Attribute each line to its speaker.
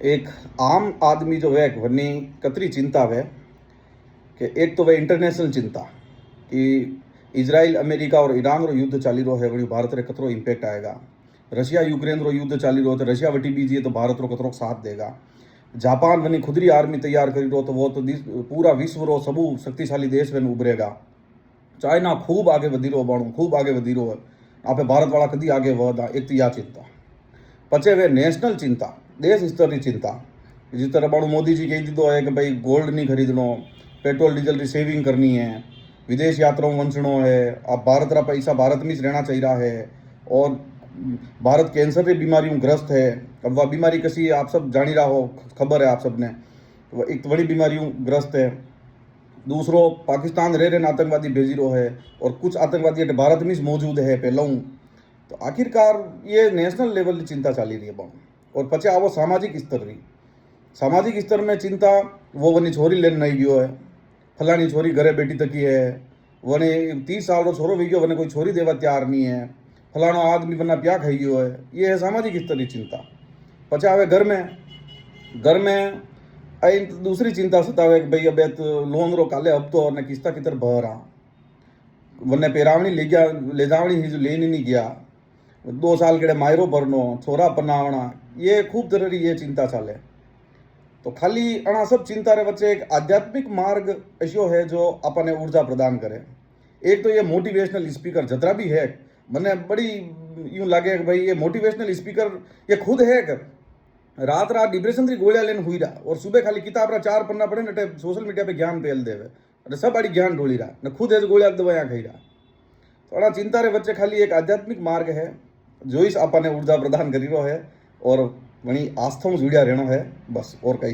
Speaker 1: एक आम आदमी जो है वनी कतरी चिंता है कि एक तो वह इंटरनेशनल चिंता कि इजराइल अमेरिका और ईरान रो युद्ध चाली रो है वही भारत रे कतरो इम्पेक्ट आएगा। रशिया यूक्रेन रो युद्ध चाली रो तो रशिया वटी बीजी तो भारत रो कतरो साथ देगा। जापान वनी खुदरी आर्मी तैयार करी रो तो वो तो पूरा विश्व रो सबू शक्तिशाली देश वन उभरेगा। चाइना खूब आगे वधी रो बाणु खूब आगे वधी रो है। आपे भारत वाला कदी आगे वधा एक तो या चिंता पचे वे नेशनल चिंता देश स्तर की चिंता जिस तरह बाणु मोदी जी कही दीधो है कि भाई गोल्ड नहीं खरीदनो, पेट्रोल डीजल की सेविंग करनी है, विदेश यात्राओं वंचनो है, अब भारत रा पैसा भारत में रहना चाहिए है। और भारत कैंसर की बीमारियों ग्रस्त है। अब वह बीमारी कसी है आप सब जानी रहा हो, खबर है आप सबने, तो एक बड़ी बीमारियों ग्रस्त है। दूसरो पाकिस्तान रह आतंकवादी भेजी रो है और कुछ आतंकवादी भारत में मौजूद है पहलू। तो आखिरकार ये नेशनल लेवल की चिंता चाली रही है बहु। और पचे आवो सामाजिक स्तर रही, सामाजिक स्तर में चिंता वो वनी छोरी लेने नहीं गयो है, फलानी छोरी घरे बेटी तकी है, वने 30 साल रो छोरो भी गयो वने कोई छोरी देवा तैयार नहीं है, फलाना आदमी वना प्या खाई गयो है। ये है सामाजिक स्तर की चिंता। पचे आवे घर में आई दूसरी चिंता सतावे कि भाई अब तो लोन रो काले हफ्तो और किस्ता कितर भरा वने पेरावणी ले गया ले जावणी ही जो लेनी नहीं गया, 2 साल के मायरो भरनो, छोरा पनावना, ये खूब तरह की ये चिंता चाले। तो खाली अणा सब चिंता रे बच्चे एक आध्यात्मिक मार्ग ऐसो है जो अपने ऊर्जा प्रदान करे। एक तो ये मोटिवेशनल स्पीकर जतरा भी है मने बड़ी यूं लगे कि भाई ये मोटिवेशनल स्पीकर ये खुद है कि रात रात डिप्रेशन की गोलियां लेने हुई रहा और सुबह खाली किताब रा 4 पन्ना पढ़े नटे सोशल मीडिया पे ज्ञान पेल देवे अरे सब बड़ी ज्ञान ढोली रहा न खुद है गोलियां दवाइयां खाई रहा। थोड़ा चिंता रे बच्चे खाली एक आध्यात्मिक मार्ग है जो इस आपने ऊर्जा प्रदान करी रो है और वही आस्था में जुड़िया रहना है बस और कहीं